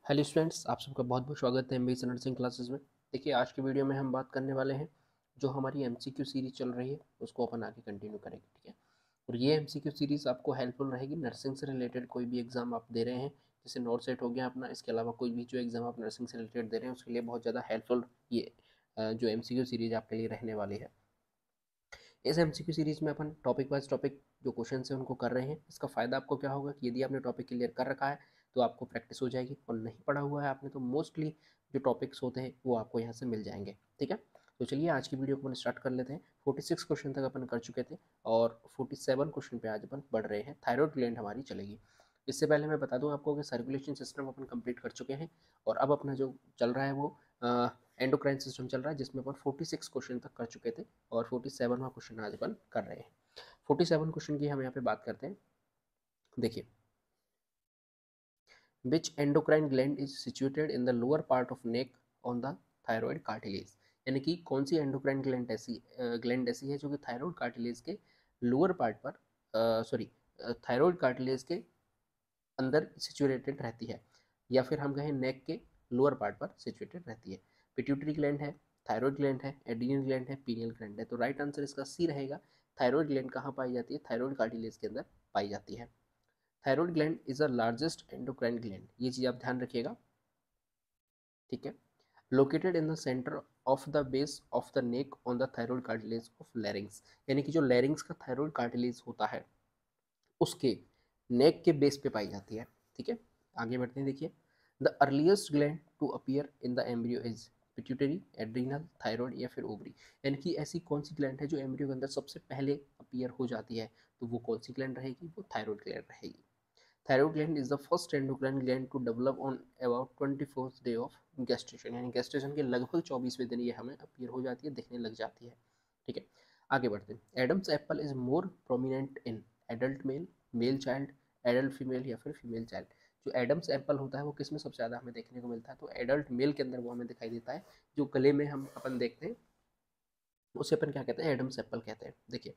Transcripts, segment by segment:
Hello students, आप सबका बहुत बहुत स्वागत है एमबीए नर्सिंग क्लासेस में। देखिए, आज की वीडियो में हम बात करने वाले हैं जो हमारी एमसीक्यू सीरीज चल रही है उसको अपन आगे कंटिन्यू करेंगे। ठीक है, और ये एमसीक्यू सीरीज आपको हेल्पफुल रहेगी नर्सिंग से रिलेटेड। कोई भी एग्जाम आप दे रहे हैं, जैसे नॉट सेट हो गया अपना, इसके अलावा कोई भी जो एग्जाम आप नर्सिंग से रिलेटेड दे रहे हैं उसके लिए बहुत ज़्यादा हेल्पफुल ये जो एमसीक्यू सीरीज आपके लिए रहने वाली है। इस एमसीक्यू सीरीज में अपन टॉपिक वाइज टॉपिक जो क्वेश्चन है उनको कर रहे हैं। इसका फ़ायदा आपको क्या होगा कि यदि आपने टॉपिक क्लियर कर रखा है तो आपको प्रैक्टिस हो जाएगी, और नहीं पढ़ा हुआ है आपने तो मोस्टली जो टॉपिक्स होते हैं वो आपको यहाँ से मिल जाएंगे। ठीक है, तो चलिए आज की वीडियो को अपन स्टार्ट कर लेते हैं। 46 क्वेश्चन तक अपन कर चुके थे और 47 क्वेश्चन पे आज अपन बढ़ रहे हैं। थायराइड ग्लैंड हमारी चलेगी। इससे पहले मैं बता दूं आपको कि सर्कुलेशन सिस्टम अपन कंप्लीट कर चुके हैं, और अब अपना जो चल रहा है वो एंडोक्राइन सिस्टम चल रहा है, जिसमें अपन 46 क्वेश्चन तक कर चुके थे और 47वां क्वेश्चन आज अपन कर रहे हैं। 47 क्वेश्चन की हम यहाँ पे बात करते हैं। देखिए, which endocrine gland is situated in the lower part of neck on the thyroid cartilage. यानी कि कौन सी एंडोक्राइन ग्लैंड ऐसी है जो कि थायराइड कार्टिलेज के लोअर पार्ट पर थायराइड कार्टिलेज के अंदर सिचुएटेड रहती है, या फिर हम कहें नेक के लोअर पार्ट पर सिचुएटेड रहती है। पिट्यूटरी ग्लैंड है, थायराइड ग्लैंड है, एड्रिनल ग्लैंड है, पीनियल ग्लैंड है। तो राइट आंसर इसका सी रहेगा। थायराइड ग्लैंड कहाँ पाई जाती है? थायराइड कार्टिलेज के अंदर पाई जाती है। Thyroid gland is the largest endocrine gland, ये चीज आप ध्यान रखिएगा। ठीक है, located in the centre of the base of the neck on the thyroid cartilage of लैरिंग्स। यानी कि जो लैरिंग्स का थायराइड कार्टिलेज होता है उसके नेक के बेस पे पाई जाती है। ठीक है, आगे बढ़ते हैं। देखिए, the earliest gland to appear in the embryo is pituitary, adrenal, thyroid या फिर ओवरी। यानी कि ऐसी कौन सी ग्लैंड है जो एम्ब्रियो के अंदर सबसे पहले अपीयर हो जाती है? तो वो कौन सी ग्लैंड रहेगी? वो थायराइड ग्लैंड रहेगी। Thyroid gland is the first endocrine gland to develop on about 24th day of gestation. यानी गेस्टेशन के लगभग 24वें दिन ये हमें अपीयर हो जाती है, दिखने लग जाती है। ठीक है, आगे बढ़ते हैं। Adam's apple is more prominent in adult mail, male child, adult female या फिर फीमेल चाइल्ड। जो एडम्स एप्पल होता है वो किस में सबसे ज़्यादा हमें देखने को मिलता है? तो एडल्ट मेल के अंदर वो हमें दिखाई देता है। जो गले में हम अपन देखते हैं उसे अपन क्या कहते हैं? एडम्स एप्पल कहते हैं। देखिए,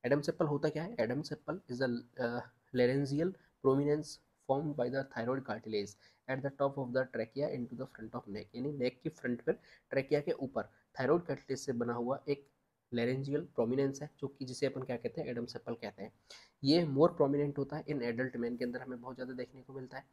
एडम्स एप्पल होता क्या है? Adams apple is a laryngeal prominence formed by the thyroid cartilage at the top of the trachea into the front of neck। यानी नेक की फ्रंट पर, ट्रैकिया के ऊपर थायराइड कार्टिलेज से बना हुआ एक लेरेंजियल प्रोमिनेंस है, जो कि जिसे अपन क्या कहते हैं? एडम्स एप्पल कहते हैं। ये मोर प्रोमिनेंट होता है इन एडल्ट मैन के अंदर, हमें बहुत ज़्यादा देखने को मिलता है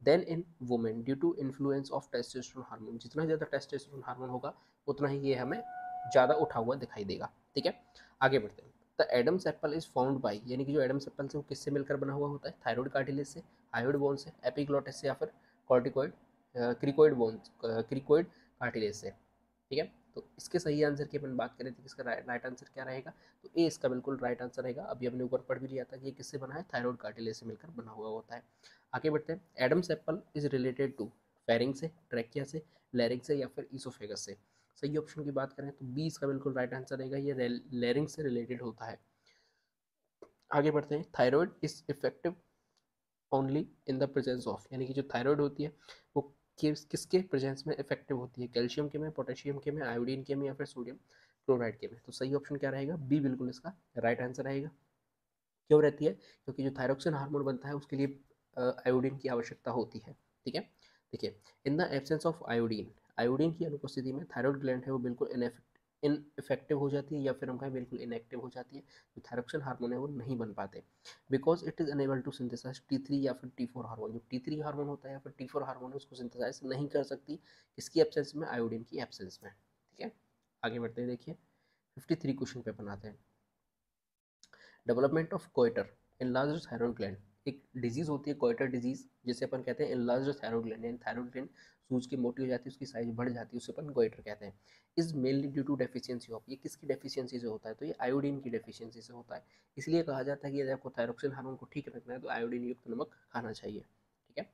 then in women due to influence of testosterone hormone. जितना ज़्यादा टेस्टोस्टेरोन हार्मोन होगा उतना ही ये हमें ज़्यादा उठा हुआ दिखाई देगा। ठीक है, आगे बढ़ते हैं। The Adams apple is found by, यानी कि जो एडम्स एप्पल से वो किससे मिलकर बना हुआ होता है? थायराइड कार्टिलेज से, हायोइड बोन से, एपिग्लोटिस से या फिर कॉर्टिकोइड क्रिकोइड बोन क्रिकोइड कार्टिलेज से। ठीक है, तो इसके सही आंसर की अपन बात करें तो इसका राइट आंसर क्या रहेगा? तो ए इसका बिल्कुल राइट आंसर रहेगा। अभी हमने ऊपर पढ़ भी लिया था कि ये किससे बना है? थायराइड कार्टिलेज से मिलकर बना हुआ होता है। आगे बढ़ते हैं। Adam's apple is related to फेरिंग से, ट्रैकिया से, लैरिंग से या फिर इसोफेगस से। सही ऑप्शन की बात करें तो बी इसका बिल्कुल राइट आंसर रहेगा, ये लैरिंग से रिलेटेड होता है। आगे बढ़ते हैं। Thyroid is effective only in the presence of, यानी कि जो थायराइड होती है वो किसके प्रेजेंस में इफेक्टिव होती है? कैल्शियम के में, पोटेशियम के में, आयोडीन के में या फिर सोडियम क्लोराइड के में। तो सही ऑप्शन क्या रहेगा? बी बिल्कुल इसका राइट आंसर रहेगा। क्यों रहती है? क्योंकि जो थायरोक्सिन हार्मोन बनता है उसके लिए आयोडीन की आवश्यकता होती है। ठीक है, देखिए, in the absence of iodine, iodine की अनुपस्थिति में थायराइड ग्लैंड है वो बिल्कुल इनइफेक्टिव हो जाती है, या फिर हम कहें बिल्कुल इनएक्टिव हो जाती है। जो थायरोक्सिन हार्मोन है वो नहीं बन पाते, because it is unable to synthesize T3 या फिर T4 हार्मोन। जो T3 हार्मोन होता है या फिर T4 हार्मोन है उसको सिंथेसाइज नहीं कर सकती, किसकी एब्सेंस में? आयोडीन की एब्सेंस में। ठीक है, आगे बढ़ते हैं। देखिए, 53 क्वेश्चन पे बनाते हैं। Development of goitre enlarged thyroid gland, एक डिजीज होती है कोइटर डिजीज, जिसे अपन कहते हैं एनलार्ज्ड थायराइड ग्लैंड। यानी थायराइड ग्लैंड सूज के मोटी हो जाती है, उसकी साइज बढ़ जाती है, उसे अपन कोइटर कहते हैं। Is mainly due to deficiency of, ये किसकी डेफिशिएंसी से होता है? तो ये आयोडीन की डेफिशिएंसी से होता है। इसलिए कहा जाता है कि यदि आपको थायरोक्सिन हार्मोन को ठीक रखना है तो आयोडीन युक्त नमक खाना चाहिए। ठीक है,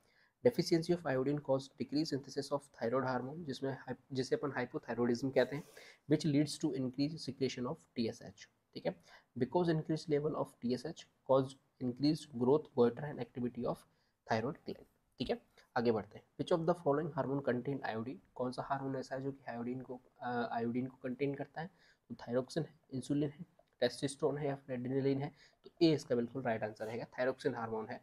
deficiency of iodine cause decrease synthesis of thyroid hormone, जिसे अपन हाइपोथायरॉयडिज्म कहते हैं, which leads to increase secretion of TSH। ठीक है, because increased level of TSH cause increased growth, goiter and activity of thyroid gland। ठीक है, आगे बढ़ते हैं। which of the following hormone contain iodine, कौन सा हार्मोन ऐसा है जो कि आयोडीन को कंटेन करता है? तो थायरोक्सिन है, इंसुलिन है, टेस्टोस्टेरोन है या फिर एड्रेनलिन है। तो ए इसका बिल्कुल राइट आंसर रहेगा, थायरोक्सिन हार्मोन है।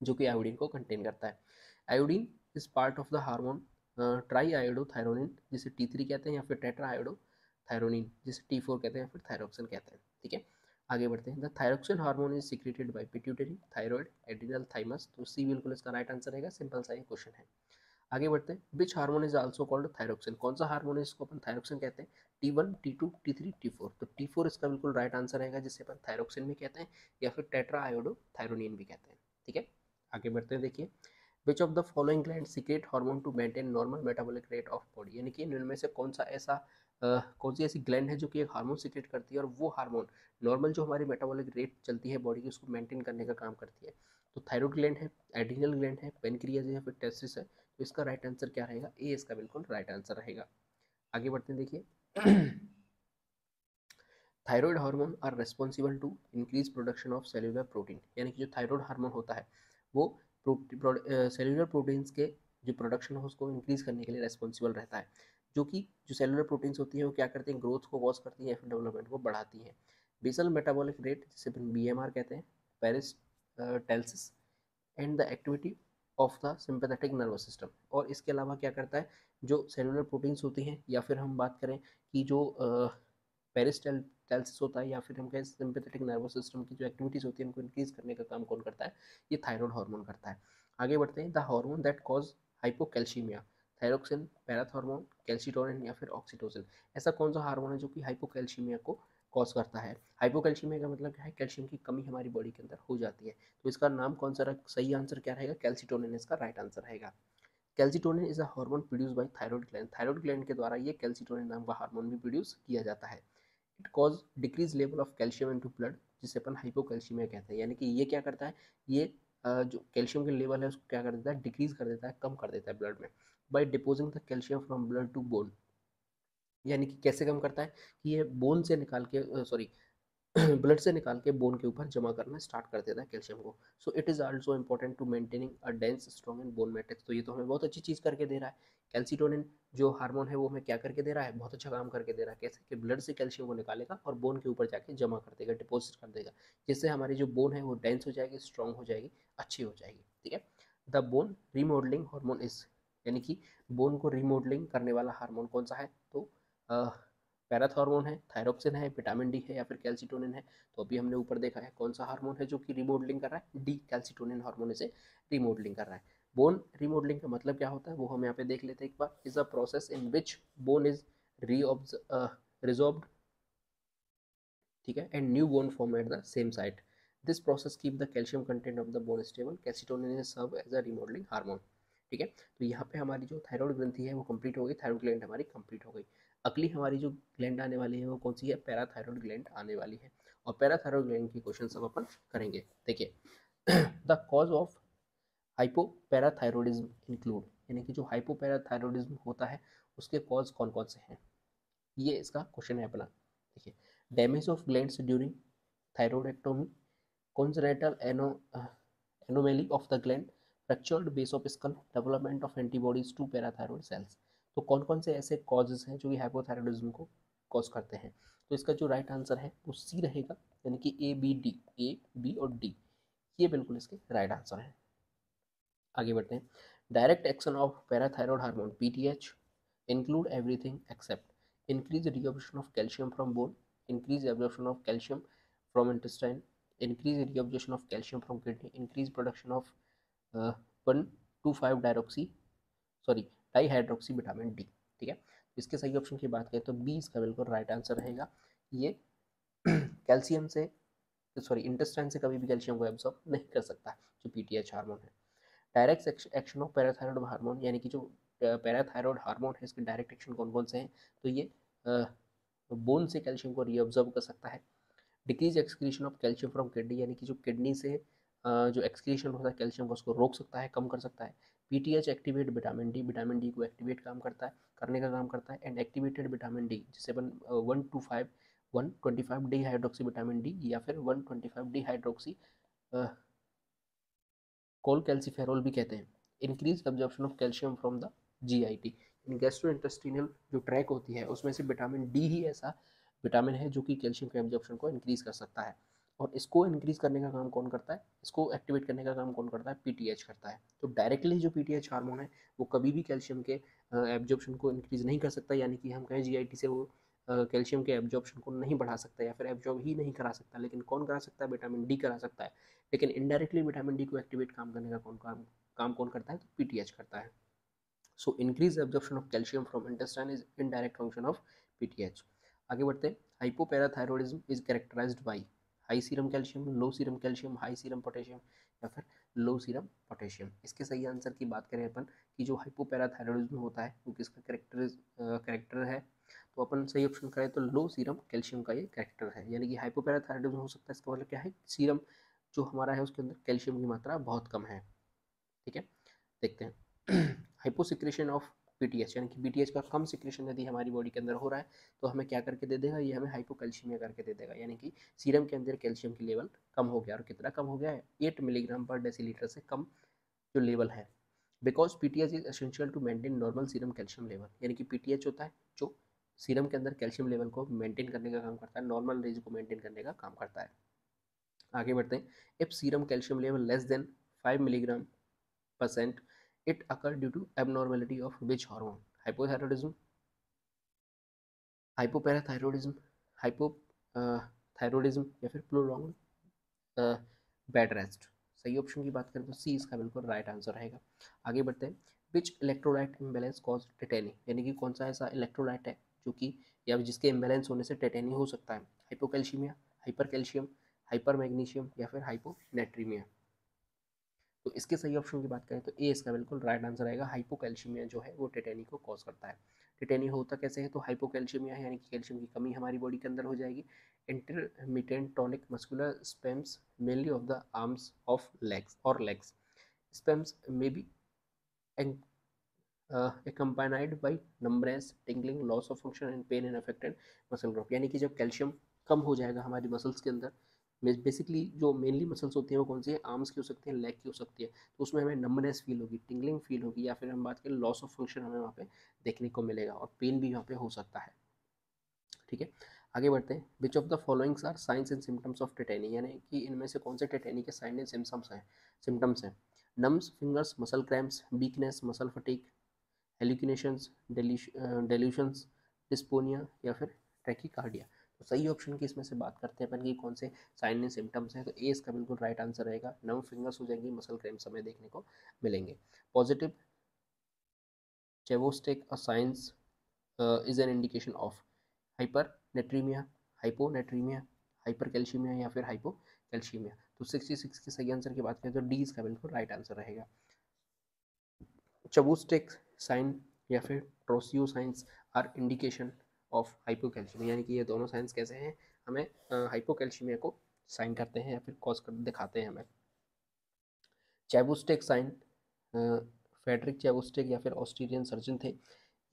जो कि आयोडीन को कंटेन करता है। Iodine is part of the hormone try iodothyronine, जिसे T3 कहते हैं, या फिर टेट्रा आयोडोथायरोनिन, जिसे T4 कहते हैं, या फिर थायरोक्सिन कहते हैं। ठीक है, आगे बढ़ते हैं। The thyroxine hormone is secreted bye pituitary, thyroid, adrenal, thymus. तो सी बिल्कुल इसका राइट आंसर रहेगा, सिंपल सा ये क्वेश्चन है। आगे बढ़ते हैं। Which hormone is also called thyroxine, कौन सा हार्मोन है इसको अपन थायरोक्सिन कहते हैं? T1, T2, T3, T4। तो T4 इसका बिल्कुल राइट आंसर रहेगा, जिसे अपन थायरोक्सिन भी कहते हैं या फिर टेट्रा आयोडोथायरोनिन भी कहते हैं। ठीक है, आगे बढ़ते हैं। देखिए, which of the following gland secrete hormone to maintain normal metabolic rate of body, यानी कि इनमें से कौन सा ऐसा कौन सी ऐसी ग्लैंड है जो कि एक हार्मोन सीक्रेट करती है और वो हार्मोन नॉर्मल जो हमारी मेटाबॉलिक रेट चलती है बॉडी की उसको मेंटेन करने का काम करती है? तो थायराइड ग्लैंड है, एड्रिनल ग्लैंड है, पेनक्रियाज है, या फिर टेस्टिस है। तो इसका राइट आंसर क्या रहेगा? ए इसका बिल्कुल राइट आंसर रहेगा। आगे बढ़ते हैं। देखिए, thyroid hormone are responsible to increase production of cellular protein, यानी कि जो थायराइड हार्मोन होता है वो सेल्यूलर प्रोटीन्स के जो प्रोडक्शन है उसको इंक्रीज करने के लिए रेस्पॉन्सिबल रहता है, जो कि जो सेल्यूलर प्रोटीन्स होती हैं वो क्या करती हैं? ग्रोथ को कॉज करती हैं या फिर डेवलपमेंट को बढ़ाती हैं। बेसल मेटाबॉलिक रेट, जिसे अपन BMR कहते हैं, peristalsis and the activity of the sympathetic nervous system. और इसके अलावा क्या करता है? जो सेलुलर प्रोटीन्स होती हैं, या फिर हम बात करें कि जो पेरिस्टाल्सिस होता है, या फिर हम कहें सिंपैथेटिक नर्वस सिस्टम की जो एक्टिविटीज होती है उनको इंक्रीज करने का काम कौन करता है? ये थायराइड हार्मोन करता है। आगे बढ़ते हैं। The hormone that cause hypocalcemia, thyroxine, parathormone, calcitonin, या फिर ऑक्सीटोसिन। ऐसा कौन सा हार्मोन है जो कि हाइपोकैल्शीमिया को कॉज करता है? हाइपोकैल्शीमिया का मतलब क्या है? कैल्शियम की कमी हमारी बॉडी के अंदर हो जाती है। तो इसका नाम कौन सा सही आंसर क्या रहेगा? कैल्शिटोनिन इसका राइट आंसर रहेगा। Calcitonin is a hormone produce by thyroid gland, thyroid gland के द्वारा ये कैल्शिटोनिन नाम का हार्मोन भी प्रोड्यूस किया जाता है। It cause decrease level of calcium into blood, जिसे अपन हाइपोकैल्शीमिया कहते हैं। यानी कि ये क्या करता है? ये जो कैल्शियम के लेवल है उसको क्या कर देता है? डिक्रीज कर देता है, कम कर देता है ब्लड में, by depositing the calcium from blood to bone. यानी कि कैसे कम करता है? कि ये बोन से निकाल के सॉरी ब्लड से निकाल के बोन के ऊपर जमा करना स्टार्ट कर देता है कैल्शियम को। So it is also important to maintaining a dense strong and bone matrix. तो ये तो हमें बहुत अच्छी चीज करके दे रहा है। कैल्शिटोनिन जो हार्मोन है वो हमें क्या करके दे रहा है? बहुत अच्छा काम करके दे रहा है। कैसे? कि ब्लड से कैल्शियम को निकालेगा और बोन के ऊपर जाके जमा कर देगा, डिपोजिट कर देगा, जिससे हमारी जो बोन है वो डेंस हो जाएगी, स्ट्रॉन्ग हो जाएगी, अच्छी हो जाएगी। ठीक है, the bone remodelling hormone is, यानी कि बोन को रीमॉडलिंग करने वाला हार्मोन कौन सा है? तो पैराथॉर्मोन है, थायरोक्सिन है, विटामिन डी है, या फिर कैल्शिटोनिन है। तो अभी हमने ऊपर देखा है कौन सा हार्मोन है जो कि रिमॉडलिंग कर रहा है? डी, कैल्शिटोनिन हार्मोन इसे रिमॉडलिंग कर रहा है। बोन रिमॉडलिंग का मतलब क्या होता है वो हम यहाँ पे देख लेते हैं एक बार। Is a process in which bone is resorbed, ठीक है, and new bone form at the same site. This process keep the calcium content of the bone stable, calcitonin is serve as a remodeling hormone. ठीक है, तो यहाँ पे हमारी जो thyroid ग्रंथि है वो कंप्लीट हो गई, थायराइड ग्लैंड हमारी कंप्लीट हो गई। अगली हमारी जो ग्लैंड आने वाली है वो कौन सी है? पैराथायराइड ग्लैंड आने वाली है। और पैराथायराइड ग्लैंड की क्वेश्चन सब अपन करेंगे। देखिए, द कॉज ऑफ हाइपोपैराथायरोडिज्म इंक्लूड, यानी कि जो हाइपोपैराथायरोडिज्म होता है उसके कॉज कौन कौन से हैं? ये इसका क्वेश्चन है अपना। देखिए, damage of glands during thyroidectomy, congenital anomaly of the gland, fractured base of skull, development of antibodies to parathyroid cells। तो कौन कौन से ऐसे कॉजेज हैं जो कि हाइपोथायरॉयडिज्म को कॉज करते हैं? तो इसका जो राइट आंसर है वो सी रहेगा, यानी कि ए बी और डी, ये बिल्कुल इसके राइट आंसर है। आगे बढ़ते हैं। Direct action of parathyroid hormone PTH include everything except increase reabsorption of calcium from bone, increase absorption of calcium from intestine, increase reabsorption of calcium from kidney, increase production of 1,2,5 dihydroxy sorry dihydroxy vitamin D. ठीक है, इसके सही option की बात करें तो B इसका बिल्कुल राइट आंसर रहेगा। ये कैल्शियम से सॉरी इंटेस्टाइन से कभी भी कैल्शियम को एब्सॉर्ब नहीं कर सकता जो PTH हार्मोन है। Direct action of parathyroid hormone, यानी कि जो पैराथायरॉयड हार्मोन है इसके डायरेक्ट एक्शन कौन कौन से हैं? तो ये बोन से कैल्शियम को रीअब्जॉर्ब कर सकता है। Decrease excretion of calcium from kidney, यानी कि जो किडनी से जो एक्सक्रीशन होता है कैल्शियम का उसको रोक सकता है, कम कर सकता है। PTH activate vitamin D, vitamin D को एक्टिवेट काम करता है, करने का काम करता है। एंड एक्टिवेटेड विटामिन डी जिसे अपन 125 डी हाइड्रोक्सी विटामिन डी या फिर 125 डी हाइड्रोक्सी कोल कैल्सीफेरोल भी कहते हैं। Increase absorption of calcium from the GIT, gastro intestinal जो ट्रैक होती है उसमें से विटामिन डी ही ऐसा विटामिन है जो कि कैल्शियम के एब्जॉर्प्शन को इंक्रीज कर सकता है। और इसको इंक्रीज करने का काम कौन करता है, इसको एक्टिवेट करने का काम कौन करता है, पीटीएच करता है। तो डायरेक्टली जो पीटीएच हार्मोन है वो कभी भी कैल्शियम के एब्जॉर्प्शन को इंक्रीज नहीं कर सकता, यानी कि हम कहें जीआईटी से वो कैल्शियम के एब्जॉर्प्शन को नहीं बढ़ा सकता या फिर एब्जॉर्ब ही नहीं करा सकता, लेकिन कौन करा सकता है, विटामिन डी करा सकता है। लेकिन इनडायरेक्टली विटामिन डी को एक्टिवेट काम करने का काम कौन करता है, तो पीटीएच करता है। So increase absorption of calcium from intestine is indirect function of PTH. आगे बढ़ते हैं। Hypoparathyroidism is characterized by high serum calcium, low serum calcium, high serum potassium या फिर लो सीरम पोटेशियम। इसके सही आंसर की बात करें अपन कि जो हाइपोपैराथायरॉयडिज्म होता है वो किसका करेक्टर है, तो अपन सही ऑप्शन करें तो लो सीरम कैल्शियम का ये करेक्टर है। यानी कि हाइपोपैराथायरॉयडिज्म हो सकता है, इसका मतलब क्या है, सीरम जो हमारा है उसके अंदर कैल्शियम की मात्रा बहुत कम है। ठीक है, देखते हैं। हाइपोसिक्रेशन ऑफ पीटीएच, यानी कि पीटीएच का कम सिक्रेशन यदि हमारी बॉडी के अंदर हो रहा है तो हमें क्या करके दे देगा, ये हमें हाइपोकैल्शियमिया करके दे देगा, यानी कि सीरम के अंदर कैल्शियम की लेवल कम हो गया। और कितना कम हो गया है, 8 मिलीग्राम पर डेसीलीटर से कम जो लेवल है। Because PTH is essential to maintain normal serum calcium level, यानी कि पीटीएच होता है जो सीरम के अंदर कैल्शियम लेवल को मेंटेन करने का काम करता है, नॉर्मल रेंज को मेंटेन करने का काम करता है। आगे बढ़ते हैं। If serum calcium level less than 5 milligram percent, it occur due to abnormality of which hormone, hypothyroidism, hypoparathyroidism, hypothyroidism या फिर prolonged बेड रेस्ट। सही ऑप्शन की बात करें तो सी इसका बिल्कुल राइट आंसर रहेगा। आगे बढ़ते हैं। विच इलेक्ट्रोलाइट इम्बेलेंस कॉज टेटेनी, यानी कि कौन सा ऐसा इलेक्ट्रोलाइट है जो कि या जिसके इम्बेलेंस होने से टेटेनी हो सकता है, hypocalcaemia, hyper calcium, hyper magnesium या फिर हाइपोनेट्रीमिया। तो इसके सही ऑप्शन की बात करें तो ए इसका बिल्कुल राइट आंसर आएगा। हाइपोकैल्शियमिया जो है वो टेटेनी को कॉज करता है। टेटेनी होता कैसे है, तो हाइपोकैल्शियमिया यानी कि कैल्शियम की कमी हमारी बॉडी के अंदर हो जाएगी। Intermittent tonic muscular spams mainly of the arms of legs spams may be accompanied by numbness, tingling, loss of function and pain in affected muscle group, यानी कि जब कैल्शियम कम हो जाएगा हमारी मसल्स के अंदर, बेसिकली जो मेनली मसल्स होती हैं वो कौन सी है, आर्म्स की हो सकती है, लेग की हो सकती है, तो उसमें हमें नंबनेस फील होगी, टिंगलिंग फील होगी, या फिर हम बात करें लॉस ऑफ फंक्शन हमें वहाँ पे देखने को मिलेगा और पेन भी वहाँ पे हो सकता है। ठीक है, आगे बढ़ते हैं। Which of the followings are signs and symptoms of tetany, यानी कि इनमें से कौन से टेटेनी के साइन एंड सिम्टम्स हैं। Numbs fingers, muscle cramps, weakness, muscle fatigue, hallucinations, delusions, dyspnea या फिर ट्रैकीकार्डिया। तो सही ऑप्शन की इसमें से बात करते हैं अपन कि कौन से साइन एंड सिम्टम्स हैं, तो ए इसका बिल्कुल राइट आंसर रहेगा। नम फिंगर्स हो जाएंगी, मसल क्रैम्प्स हमें देखने को मिलेंगे। Positive Chvostek signs is an indication of hypernatremia, hyponatremia, hypercalcemia या फिर हाइपोकैल्शियमिया। तो 66 की सही आंसर की बात करें तो डी इसका बिल्कुल राइट आंसर रहेगा। चबूस्टिक साइन या फिर Trousseau signs are indication of hypocalcemia, यानी कि ये दोनों साइंस कैसे हैं, हमें हाइपोकैल्शियमिया को साइन करते हैं या फिर कॉज कर दिखाते हैं हमें। चैबुस्टिक साइन, फेडरिक चैबुस्टिक या फिर ऑस्ट्रेलियन सर्जन थे,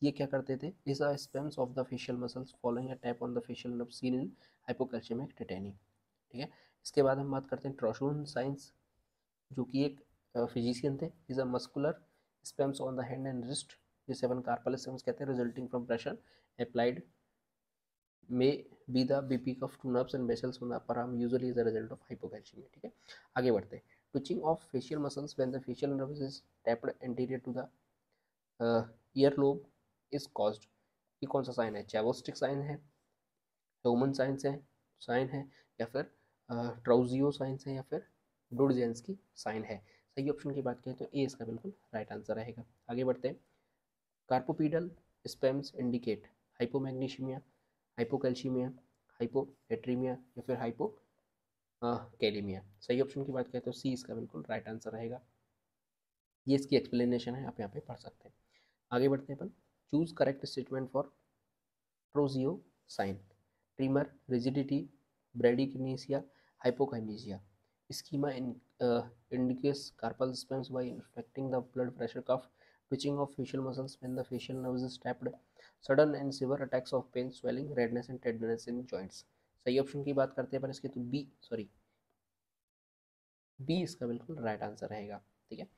ये क्या करते थे, is a spasms of the facial muscles following a tap on the facial nerve seen in hypocalcemic tetany. ठीक है, इसके बाद हम बात करते हैं ट्रोशून साइंस, जो कि एक फिजिशियन थे, is a muscular spasms on the hand and wrist, जिसे अपन कार्पल स्पेम्स कहते हैं, resulting from pressure applied may be the BP of to nerves and vessels on the upper arm, usually is the result of hypocalcemia. ठीक है, आगे बढ़ते हैं। Twitching of facial muscles when the facial nerve is tapped anterior to the ear lobe is caused, ये कौन सा sign है, चैवोस्टिक sign है, ह्यूमन साइन है या फिर ट्राउजियो साइंस है या फिर डुडजेंस की साइन है। सही ऑप्शन की बात करें तो ए इसका बिल्कुल राइट आंसर रहेगा। आगे बढ़ते हैं। कार्पोपीडल स्पेम्स इंडिकेट हाइपोमैग्नीशियमिया, हाइपोकैल्शियमिया, हाइपोनेट्रीमिया या फिर हाइपोकैलेमिया। सही ऑप्शन की बात करें तो सी इसका बिल्कुल राइट आंसर रहेगा। ये इसकी एक्सप्लेनेशन है, आप यहाँ पे पढ़ सकते हैं। आगे बढ़ते हैं अपन। Choose correct statement for Trousseau sign, tremor, rigidity, bradykinesia, hypokinesia. Schema indicates carpal spasms by affecting the blood pressure, cough, twitching of facial muscles when the facial nerves is tapped, sudden and severe attacks of pain, swelling, redness and tenderness in joints. सही option की बात करते हैं पर इसके तो B इसका बिल्कुल राइट आंसर रहेगा। ठीक है,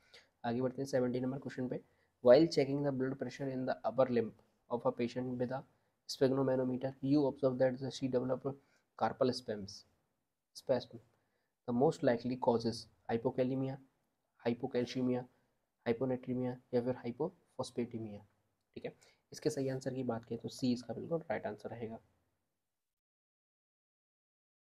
आगे बढ़ते हैं 70 नंबर क्वेश्चन पे। While checking the blood pressure in the upper limb of a patient with a sphygmomanometer, you observe that she developed carpal spasms. Spasm. The most likely causes hypokalemia, hypocalcemia, hyponatremia या फिर हाइपोफॉस्फेटेमिया। ठीक है, इसके सही answer की बात करें तो सी इसका बिल्कुल राइट आंसर रहेगा।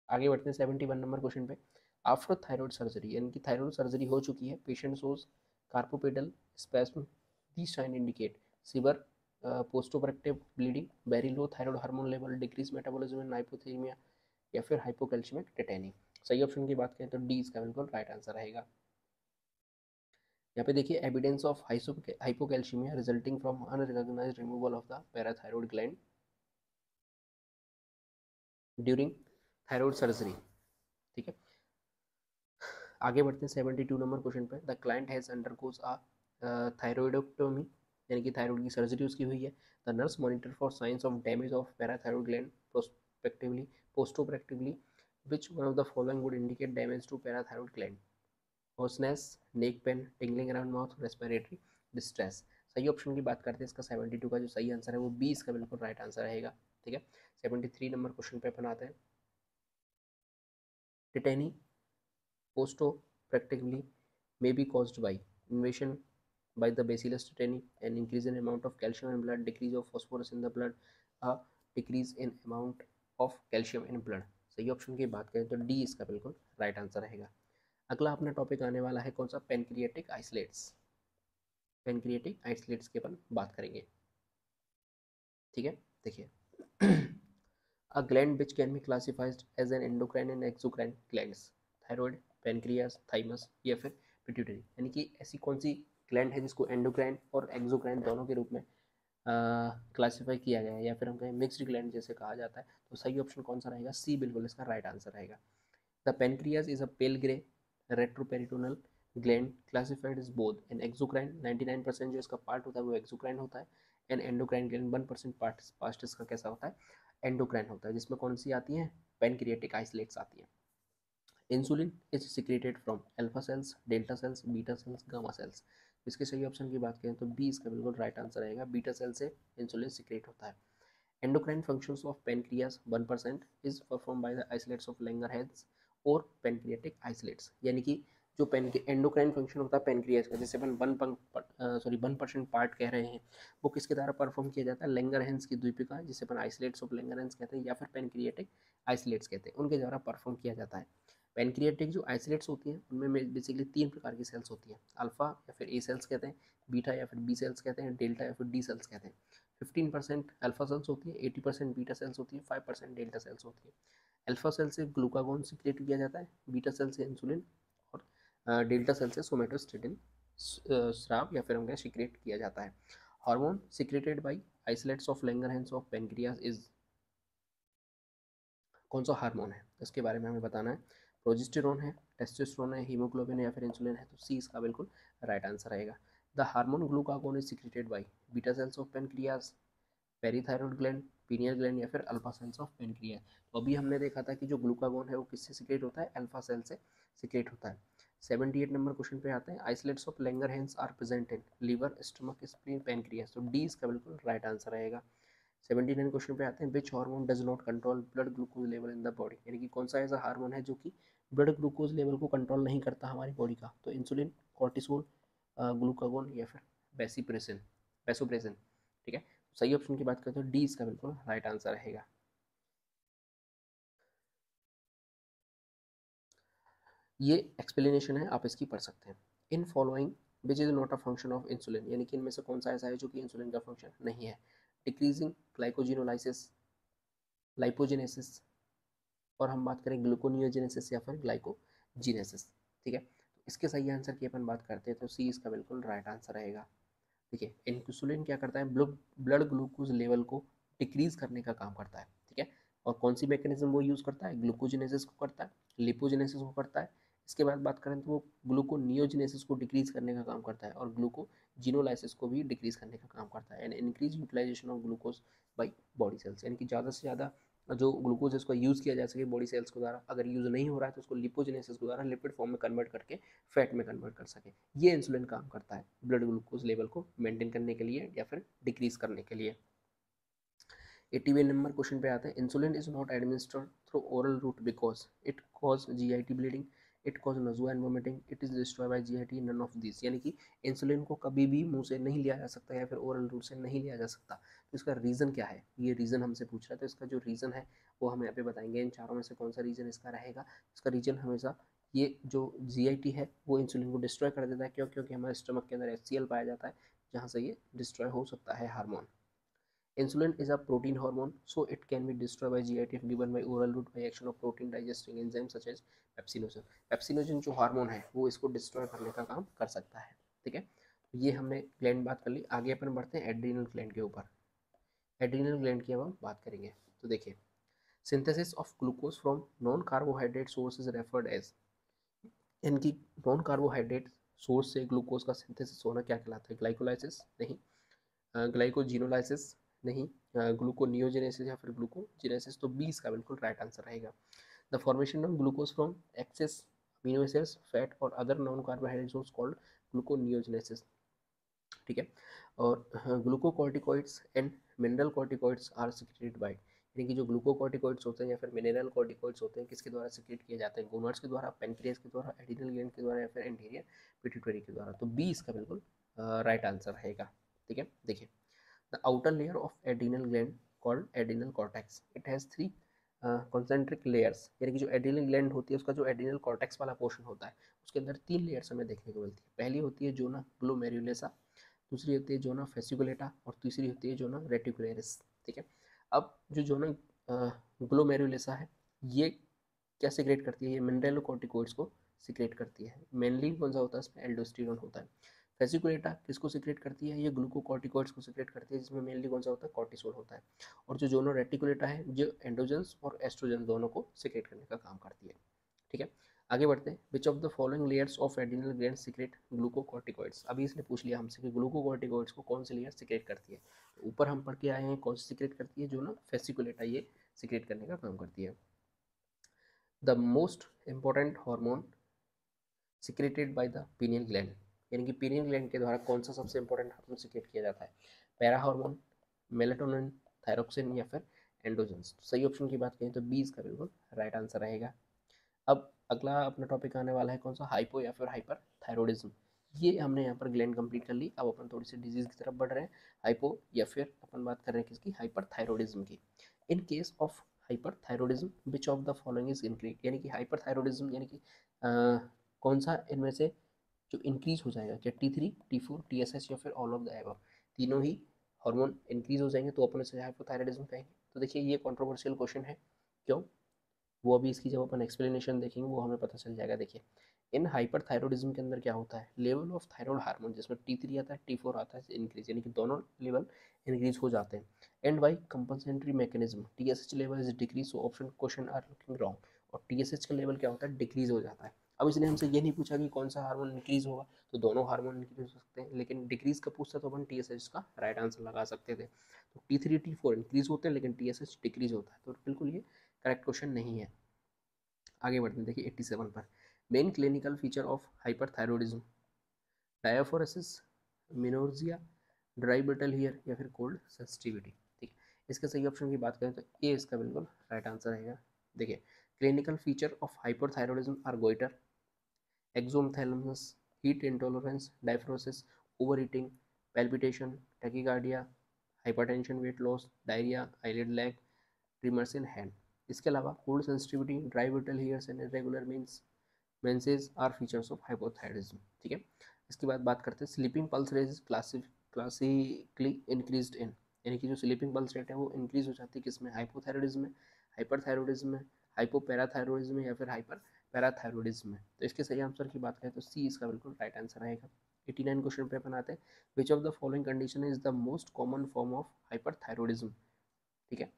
आगे बढ़ते हैं 71 नंबर क्वेश्चन पे। आफ्टर थायराइड सर्जरी, यानी कि थायराइड सर्जरी हो चुकी है, patient shows carpopedal spasm, these signs indicate severe, post operative bleeding, very low thyroid hormone level, decrease metabolism and hypothermia या फिर हाइपोकैल्शियमिक टेटेनी। सही ऑप्शन की बात करें तो डी इसका बिल्कुल राइट आंसर रहेगा। यहाँ पे देखिए, evidence of hypocalcemia resulting from unrecognized removal of the parathyroid gland during thyroid surgery. ठीक है, आगे बढ़ते हैं 72 नंबर क्वेश्चन पे। The client has undergoes a thyroidectomy, यानी कि थायराइड की सर्जरी उसकी हुई है। The nurse monitor for signs of damage of parathyroid gland prospectively postoperatively, which one of the following would indicate damage to parathyroid gland? hoarseness, neck pain, tingling around mouth, respiratory distress। सही option की बात करते हैं, इसका 72 का जो सही answer है वो बी इसका बिल्कुल राइट आंसर रहेगा। ठीक है, 73 नंबर क्वेश्चन पे अपन आते हैं। Tetany post-practically may be caused by invasion by the Bacillus tetani, an increase in amount of calcium in blood, decrease of phosphorus in the blood, a decrease in amount of calcium in blood। सही option की बात करें तो D इसका बिल्कुल right answer रहेगा। अगला अपना टॉपिक आने वाला है कौन सा, पेनक्रियाटिक आइसलेट्स। पेनक्रियाटिक आइसलेट्स की अपन बात करेंगे। ठीक है, देखिए a gland which can be classified as an endocrine and exocrine glands, thyroid, pancreas, thymus या फिर पिट्यूटरी, यानी कि ऐसी कौन सी ग्लैंड है जिसको एंडोक्राइन और एक्सोक्राइन दोनों के रूप में क्लासीफाई किया गया है, या फिर हम कहें मिक्स्ड ग्लैंड जैसे कहा जाता है, तो सही ऑप्शन कौन सा रहेगा, सी बिल्कुल इसका राइट आंसर रहेगा। The pancreas is a pale grey retroperitoneal gland classified is both an exocrine, 99% जो इसका पार्ट होता है वो एक्सोक्राइन होता है, एंड एंडोक्राइन ग्लैंड 1% पार्ट इसका कैसा होता है, एंडोक्राइन होता है, जिसमें कौन सी आती हैं, पेनक्रियाटिक आइसलेट्स आती हैं। Insulin is secreted from alpha cells, delta cells, beta cells, gamma cells. इसके सही ऑप्शन की बात करें तो बी इसका बिल्कुल राइट आंसर रहेगा, बीटा सेल से इंसुलिन सिक्रेट होता है। Endocrine functions of pancreas 1% is perform by the islets of Langerhans और पेनक्रियाटिक आइसलेट्स, यानी कि जो पेन एंडोक्राइन फंक्शन होता है पेनक्रियाज का, जैसे अपन 1% पार्ट कह रहे हैं, वो किसके द्वारा परफॉर्म किया जाता है, लैंगरहैंस की द्वीपिका, जिसे अपन आइसलेट्स ऑफ लैंगरहैंस कहते हैं या फिर पेनक्रियाटिक आइसलेट्स कहते हैं, उनके द्वारा परफॉर्म किया जाता है। पेनक्रियाटिक जो आइसलेट्स होती हैं उनमें बेसिकली 3 प्रकार की सेल्स होती हैं, अल्फा या फिर ए सेल्स कहते हैं, बीटा या फिर बी सेल्स कहते हैं, डेल्टा या फिर डी सेल्स कहते हैं। 15% अल्फा सेल्स होती है, 80% बीटा सेल्स होती है, 5% डेल्टा सेल्स होती है। अल्फा सेल से ग्लूकागोन सिक्रेट किया जाता है, बीटा सेल से इंसुलिन और डेल्टा सेल से सोमेटोस्टेटिन स्राव या फिर हम सिक्रेट किया जाता है। Hormone secreted by islets of Langerhans of pancreas is, कौन सा हार्मोन है इसके बारे में हमें बताना है, प्रोजेस्टेरोन है, टेस्टोस्टेरोन है, हीमोग्लोबिन है या फिर इंसुलिन है, तो सी इसका बिल्कुल राइट आंसर रहेगा। The hormone glucagon is secreted by beta cells of pancreas, parathyroid gland, pineal gland या फिर अल्फा सेल्स ऑफ पेनक्रियाज। तो अभी हमने देखा था कि जो ग्लूकागोन है वो किससे सिक्रेट होता है, अल्फा सेल से सिक्रेट होता है। 78 नंबर क्वेश्चन पे आते हैं। Islets of Langerhans are present in liver, stomach, spleen, pancreas, तो डी इसका बिल्कुल राइट आंसर रहेगा। 79 क्वेश्चन पे आते हैं। Which hormone does not control blood glucose level in the body, यानी कि कौन सा ऐसा हार्मोन है जो कि ब्लड ग्लूकोज लेवल को कंट्रोल नहीं करता हमारी बॉडी का, तो इंसुलिन, कॉर्टिसोल, ग्लूकागोन या फिर बेसिप्रेसिन, बेसोप्रेसिन। ठीक है, सही ऑप्शन की बात करें तो डी इसका बिल्कुल राइट आंसर रहेगा। ये एक्सप्लेनेशन है, आप इसकी पढ़ सकते हैं। In following which is not a function of insulin, यानी कि इनमें से कौन सा ऐसा है जो कि इंसुलिन का फंक्शन नहीं है, डिक्रीजिंग ग्लाइकोजिनोलाइसिस, लाइपोजेनेसिस, और हम बात करें ग्लूकोनियोजेनेसिस या फिर ग्लाइकोजीनेसिस। ठीक है, तो इसके सही आंसर की अपन बात करते हैं तो सी इसका बिल्कुल राइट आंसर रहेगा। देखिए, इंसुलिन क्या करता है, ब्लड ग्लूकोज लेवल को डिक्रीज करने का काम करता है। ठीक है, और कौन सी मैकेनिज्म वो यूज़ करता है, ग्लूकोजिनेसिस को करता है, लिपोजिनेसिस को करता है। इसके बाद बात करें तो वो ग्लूकोनियोजिनेसिस को डिक्रीज करने का काम करता है और ग्लूकोजिनोलाइसिस को भी डिक्रीज करने का काम करता है, and increase utilization of glucose by body cells, यानी कि ज़्यादा से ज़्यादा जो ग्लूकोज है उसका यूज़ किया जा सके बॉडी सेल्स के द्वारा, अगर यूज़ नहीं हो रहा है तो उसको लिपोजिनेसिस के द्वारा लिपिड फॉर्म में कन्वर्ट करके फैट में कन्वर्ट कर सके। ये इंसुलिन काम करता है ब्लड ग्लूकोज लेवल को मेंटेन करने के लिए या फिर डिक्रीज करने के लिए। 80वें नंबर क्वेश्चन पे आते हैं, insulin is not administered through oral route because it cause GIT bleeding, it cause nausea and vomiting, it is destroy by GIT, none of this. यानी कि इंसुलिन को कभी भी मुंह से नहीं लिया जा सकता या फिर ओरल रूट से नहीं लिया जा सकता। तो इसका रीज़न क्या है, ये रीज़न हमसे पूछ रहा है। तो इसका जो रीज़न है वो हम यहाँ पे बताएंगे। इन चारों में से कौन सा रीज़न इसका रहेगा? इसका रीज़न हमेशा ये जो जीआईटी है वो इंसुलिन को डिस्ट्रॉय कर देता है। क्यों? क्योंकि हमारे स्टमक के अंदर एचसीएल पाया जाता है जहाँ से ये डिस्ट्रॉय हो सकता है hormone. Insulin is a protein hormone, so it can be destroyed by GIT if given by oral route by action of protein digesting enzymes such as pepsinogen. Pepsinogen जो हार्मोन है वो इसको डिस्ट्रॉय करने का काम कर सकता है। ठीक है, ये हमने ग्लैंड बात कर ली। आगे अपन बढ़ते हैं एड्रीनल ग्लैंड के ऊपर। एड्रीनल ग्लैंड की अब हम बात करेंगे। तो देखिए, synthesis of glucose from non carbohydrate source is referred as, इनकी नॉन कार्बोहाइड्रेट सोर्स से ग्लूकोज का सिंथेसिस होना क्या कहलाता है? ग्लाइकोलाइसिस नहीं, ग्लाइकोजिनोलाइसिस नहीं, ग्लूकोनियोजेनेसिस या फिर ग्लूकोजिनेसिस। तो 20 का बिल्कुल राइट आंसर रहेगा। The formation of glucose from excess amino acids fat और other non carbohydrates called gluconeogenesis. ठीक है, और glucocorticoids and mineral corticoids are secreted by, यानी कि जो ग्लूकोकॉर्टिकॉइड्स होते हैं या फिर मिनरल कॉर्टिकॉइड्स होते हैं किसके द्वारा सिक्रेट किए जाते हैं? गोनाड्स के द्वारा, पेनक्रियास के द्वारा, एड्रिनल ग्लैंड के द्वारा या फिर एंटीरियर पिट्यूटरी के द्वारा। तो 20 का बिल्कुल राइट आंसर रहेगा। ठीक है, देखिए, the outer layer of adrenal gland called adrenal cortex, it has 3 concentric layers, यानी कि जो एड्रिनल ग्लैंड होती है उसका जो एड्रिनल कॉर्टेक्स वाला पोर्शन होता है उसके अंदर 3 लेयर्स हमें देखने को मिलती है। पहली होती है जोना ग्लोमेरुलेसा, दूसरी होती है जोना फेसिकुलेटा और तीसरी होती है जोना रेटिकुलरिस। ठीक है, अब जो जोना ग्लोमेरुलेसा है ये क्या सिक्रेट करती है? ये मिनरलोकॉर्टिकॉइड्स को सिक्रेट करती है। मेनली कौन सा होता है इसमें? एल्डोस्टेरोन होता है। फेसिकुलेटा किसको सिक्रेट करती है? ये ग्लूकोकॉर्टिकॉइड्स को सिक्रेट करती है जिसमें मेनली कौन सा होता है? कॉर्टिसोल होता है। और जो जोनो रेटिकुलेटा है जो एंड्रोजन्स और एस्ट्रोजन दोनों को सिक्रेट करने का काम करती है। ठीक है, आगे बढ़ते हैं। Which of the following layers of adrenal gland secrete glucocorticoids? अभी इसने पूछ लिया हमसे कि ग्लूकोकॉर्टिकॉइड्स को कौन सी लेयर सिक्रेट करती है। तो ऊपर हम पढ़ के आए हैं कौन सी सिक्रेट करती है, जो ना फेसिकुलेटा ये सिक्रेट करने का काम करती है। The most important hormone secreted by the pineal gland, यानी कि पीनियल ग्लैंड के द्वारा कौन सा सबसे इंपॉर्टेंट हार्मोन सिक्रेट किया जाता है? पैरा हार्मोन, मेलेटोनिन, थायरोक्सिन या फिर एंडोजेंस। तो सही ऑप्शन की बात करें तो 20 का बिल्कुल राइट आंसर रहेगा। अब अगला अपना टॉपिक आने वाला है कौन सा? हाइपो या फिर हाइपर थायरोडिज्म। ये हमने यहाँ पर ग्लैंड कंप्लीट कर ली। अब अपन थोड़ी सी डिजीज की तरफ बढ़ रहे हैं। हाइपो या फिर अपन बात कर रहे हैं किसकी? हाइपर थायरोडिज्म की। In case of hyper thyroidism which of the following is increase, यानी कि हाइपर थायरोडिज्म यानी कि कौन सा इनमें से जो इंक्रीज हो जाएगा? क्या T3, T4, TSH या फिर ऑल ऑफ द एबव? तीनों ही हार्मोन इंक्रीज हो जाएंगे तो अपन इसे हाइपोथायराइडिज्म कहेंगे। तो देखिए ये कंट्रोवर्शियल क्वेश्चन है। क्यों? वो अभी इसकी जब अपन एक्सप्लेनेशन देखेंगे वो हमें पता चल जाएगा। देखिए, इन हाइपरथायरॉयडिज्म के अंदर क्या होता है? लेवल ऑफ थायराइड हार्मोन जिसमें T3 आता है, T4 आता है इंक्रीज, यानी कि दोनों लेवल इंक्रीज हो जाते हैं। And by compensatory mechanism TSH level is decrease, so option question are looking wrong. और TSH का लेवल क्या होता है? डिक्रीज हो जाता है। अब इसने हमसे ये नहीं पूछा कि कौन सा हार्मोन इंक्रीज होगा, तो दोनों हार्मोन इंक्रीज हो सकते हैं, लेकिन डिक्रीज का पूछता तो अपन TSH का राइट आंसर लगा सकते थे। तो T3 T4 इंक्रीज होते हैं लेकिन TSH डिक्रीज होता है, तो बिल्कुल ये करेक्ट क्वेश्चन नहीं है। आगे बढ़ते हैं, देखिए 87 पर। Main clinical feature of hyperthyroidism, diaphoresis, menorrhagia, dry brittle hair या फिर कोल्ड सेंसिटिविटी। ठीक है, इसके सही ऑप्शन की बात करें तो ये इसका बिल्कुल राइट आंसर रहेगा। देखिए, clinical feature of hyperthyroidism are goitre, exophthalmos, heat intolerance, diaphoresis, over eating, palpitation, tachycardia, hypertension, weight loss, diarrhoea, eyelid lag, tremors in hand. इसके अलावा cold sensitivity, dry brittle hairs and irregular means menses are features of hypothyroidism. ठीक है, इसके बाद बात करते हैं sleeping pulse rate is classically increased in, यानी कि जो स्लीपिंग पल्स रेट है वो इंक्रीज हो जाती है किसमें? हाइपोथायरॉयडिज्म में, हाइपरथायरॉयडिज्म में, हाइपोपैराथायरॉयडिज्म में या फिर हाइपर पैराथायरॉयडिज्म में। तो इसके सही आंसर की बात करें तो सी इसका बिल्कुल राइट आंसर रहेगा। 89 क्वेश्चन पे अपन आते हैं। Which of the following condition is the most common form of hyperthyroidism? ठीक है,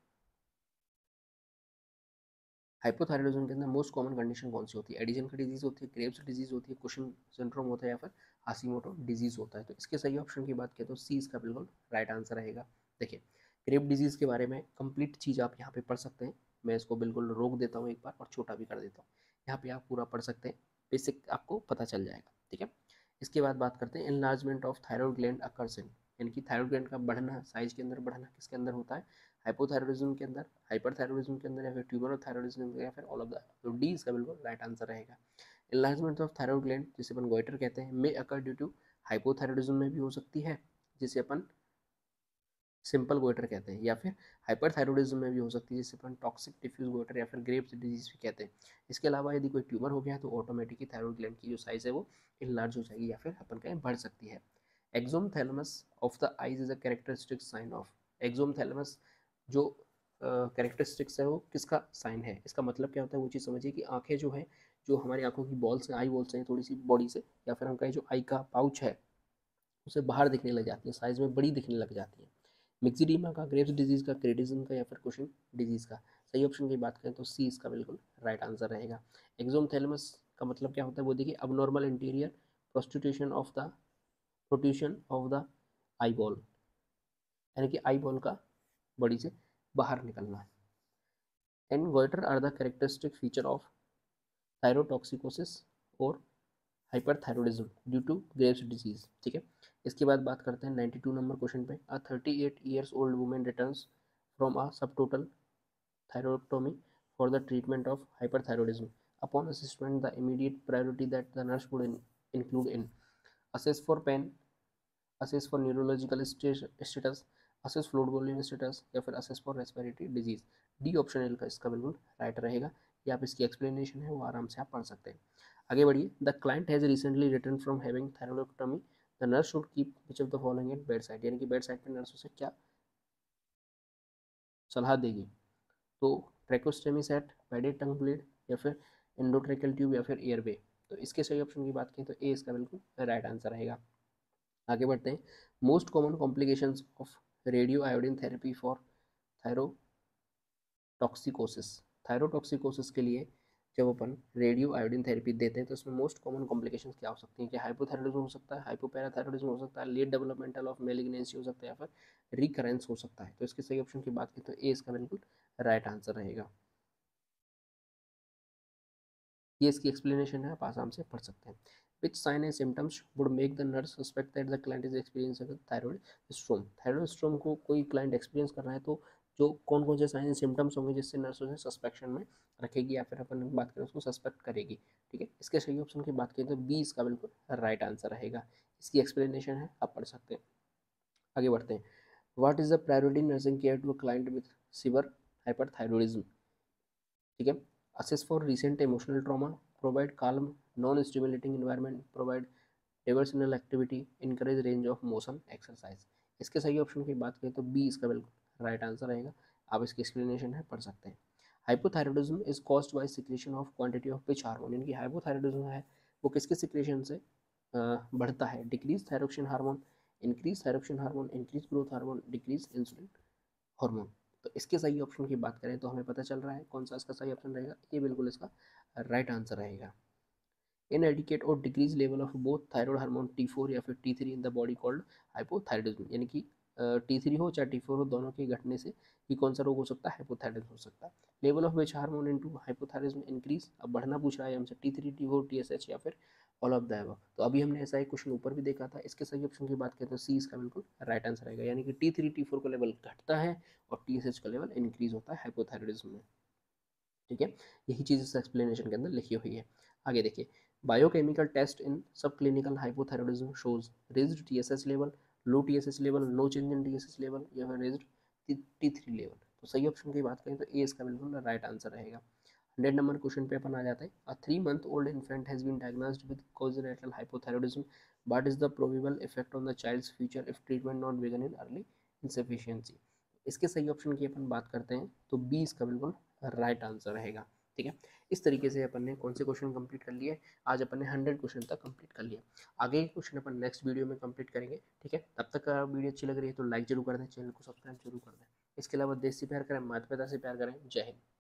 हाइपोथायरॉयडिज्म के अंदर मोस्ट कॉमन कंडीशन कौन सी होती है? एडिशन की डिजीज होती है, क्रेव्स डिजीज होती है, कुशन सिंड्रोम होता है या फिर हाशिमोटो डिजीज होता है? तो इसके सही ऑप्शन की बात करें तो सी इसका बिल्कुल राइट आंसर रहेगा। देखिए, क्रेव डिजीज के बारे में कंप्लीट चीज़ आप यहाँ पे पढ़ सकते हैं। मैं इसको बिल्कुल रोक देता हूँ एक बार और छोटा भी कर देता हूँ। यहाँ पे आप पूरा पढ़ सकते हैं, बेसिक आपको पता चल जाएगा। ठीक है, इसके बाद बात करते हैं enlargement of thyroid gland occurs in, यानी कि थायरॉयड ग्लैंड का बढ़ना, साइज के अंदर बढ़ना किसके अंदर होता है? हाइपोथायरॉयडिज्म के अंदर, हाइपरथायरॉयडिज्म के अंदर, या फिर ट्यूमर ऑफ थायरॉयडिज्म के अंदर, या फिर ऑल ऑफ द। तो डी इसका बिल्कुल राइट आंसर रहेगा। इनलार्जमेंट ऑफ थायरॉइड ग्लैंड, जिसे अपन गोइटर कहते हैं, मे अकर ड्यू टू हाइपोथायरॉयडिज्म में भी हो सकती है, जिसे अपन सिंपल गोइटर कहते हैं, या फिर हाइपरथायरॉयडिज्म में भी हो सकती है, जिसे अपन टॉक्सिक डिफ्यूज गोइटर या फिर ग्रेव्स डिजीज भी कहते हैं। इसके अलावा यदि कोई ट्यूमर हो गया तो ऑटोमेटिकली थायरॉइड ग्लैंड की जो साइज है वो इनलार्ज हो जाएगी, या फिर अपन कहें बढ़ सकती है। Exophthalmos of the eyes is a characteristic sign of. Exophthalmos जो कैरेक्टरिस्टिक्स है वो किसका साइन है, इसका मतलब क्या होता है वो चीज़ समझिए कि आंखें जो है, जो हमारी आंखों की बॉल्स हैं, आई बॉल्स हैं थोड़ी सी बॉडी से, या फिर हम कहें जो आई का पाउच है उसे बाहर दिखने लग जाती है, साइज में बड़ी दिखने लग जाती है। मिक्सिडीमा का, ग्रेव्स डिजीज का, क्रेडिज्म का, या फिर कुशिंग डिजीज का। सही ऑप्शन की बात करें तो सी इसका बिल्कुल राइट आंसर रहेगा। एक्सोमथैलेमस का मतलब क्या होता है वो देखिए, abnormal interior prostitution of the protrusion of the eye ball, यानी कि आई बॉल का बॉडी से बाहर निकलना। And goitre are the characteristic feature of thyrotoxicosis और hyperthyroidism due to Graves disease. ठीक है, इसके बाद बात करते हैं 92 नंबर क्वेश्चन पे। अ 38 years old women returns from a सब total thyroidectomy for the treatment of hyperthyroidism. Upon assessment, the immediate priority that the nurse would include in assess for pain, assess for neurological status, assess fluid volume status, या फिर assess for respiratory disease। D option का इसका बिल्कुल right रहेगा। ये आप इसकी explanation है वो आराम से आप पढ़ सकते हैं। आगे बढ़िए। The client has recently return from having thyroidectomy, the nurse should keep which of the following at bed side, यानी कि बेड साइड पर नर्स उसे क्या सलाह देगी। तो ट्रैकोस्टमी सेट, पैडेड टंग ब्लीड, या फिर एंडोट्रेकल ट्यूब, या फिर एयरवे। तो इसके सही ऑप्शन की बात करें तो ए इसका बिल्कुल राइट आंसर रहेगा। आगे बढ़ते हैं। Most common complications of radio iodine therapy for thyrotoxicosis. Thyrotoxicosis के लिए जब अपन रेडियो आयोडीन थेरेपी देते हैं तो इसमें मोस्ट कॉमन कॉम्प्लिकेशंस क्या हो सकती हैं, कि हाइपोथायरॉयडिज्म हो सकता है, हाइपोपैराथायरॉयडिज्म हो सकता है, लेट डेवलपमेंटल ऑफ मेलिग्नेंसी हो सकता है, या फिर रिकरेंस हो सकता है। तो इसके सही ऑप्शन की बात करें तो ए इसका बिल्कुल राइट आंसर रहेगा। ये इसकी एक्सप्लेनेशन है, आप आसाम से पढ़ सकते हैं। Which sign and symptoms would make the nurse suspect that the client is experiencing thyroid storm. Thyroid storm को कोई क्लाइंट एक्सपीरियंस कर रहा है तो जो कौन कौन से साइन एंड सिम्टम्स होंगे जिससे नर्स उसे सस्पेक्शन में रखेगी, या फिर अपन बात करें उसको सस्पेक्ट करेगी। ठीक है, इसके सही ऑप्शन की बात करें तो बी इसका बिल्कुल राइट आंसर रहेगा। इसकी एक्सप्लेनेशन है, आप पढ़ सकते हैं। आगे बढ़ते हैं। What is the priority nursing care to a client with severe hyperthyroidism. ठीक है, assess for recent emotional trauma, provide calm non stimulating environment, provide diversional activity, encourage range of motion exercise। इसके सही ऑप्शन की बात करें तो B इसका बिल्कुल राइट आंसर रहेगा। आप इसकी एक्सप्लेनेशन है पढ़ सकते हैं। Hypothyroidism is caused by secretion of quantity of which hormone, यानी कि हाइपोथायरॉयडिज्म है वो किसके सिक्रेशन से बढ़ता है। Decrease thyroxine hormone, increase thyroxine hormone, increase growth hormone, decrease insulin hormone. तो इसके सही ऑप्शन की बात करें तो हमें पता चल रहा है कौन सा इसका सही ऑप्शन रहेगा, ये बिल्कुल इसका राइट आंसर रहेगा। इनएडिकेट और decrease level of both thyroid hormone T4 या फिर T3 in the body called hypothyroidism, यानी कि T3 हो चाहे T4 हो, दोनों के घटने से ये कौन सा रोग हो सकता है, हाइपोथायरॉयडिज्म हो सकता है। Level of which hormone into hypothyroidism increase, अब बढ़ना पूछ रहा है हमसे T3 T4 TSH या फिर ऑल ऑफ द अबव। तो अभी हमने ऐसा एक क्वेश्चन ऊपर भी देखा था। इसके सही ऑप्शन की बात करें तो सी इसका बिल्कुल राइट आंसर रहेगा, यानी कि T3 T4 का लेवल घटता है और TSH का लेवल इंक्रीज होता है हाइपोथायरॉयडिज्म में। ठीक है, यही चीज़ इस एक्सप्लेनेशन के अंदर लिखी हुई है। आगे देखिए। Biochemical test in sub clinical hypothyroidism shows raised TSH level, low TSH level, no change in TSH level, या फिर रेज्ड T3 लेवल। तो सही ऑप्शन की बात करें तो ए इसका बिल्कुल राइट आंसर रहेगा। 100 नंबर क्वेश्चन पे अपन आ जाते हैं। A 3 month old infant has been diagnosed with congenital hypothyroidism, what is the probable effect on the child's future if treatment not begun in early insufficiency। इसके सही ऑप्शन की अपन बात करते हैं तो बी इसका बिल्कुल राइट आंसर रहेगा। ठीक है, इस तरीके से अपन ने कौन से क्वेश्चन कंप्लीट कर लिए, आज अपन ने 100 क्वेश्चन तक कंप्लीट कर लिया। आगे के क्वेश्चन अपन नेक्स्ट वीडियो में कंप्लीट करेंगे। ठीक है, तब तक वीडियो अच्छी लग रही है तो लाइक जरूर कर दें, चैनल को सब्सक्राइब जरूर कर दें। इसके अलावा देश से प्यार करें, माता पिता से प्यार करें। जय हिंद।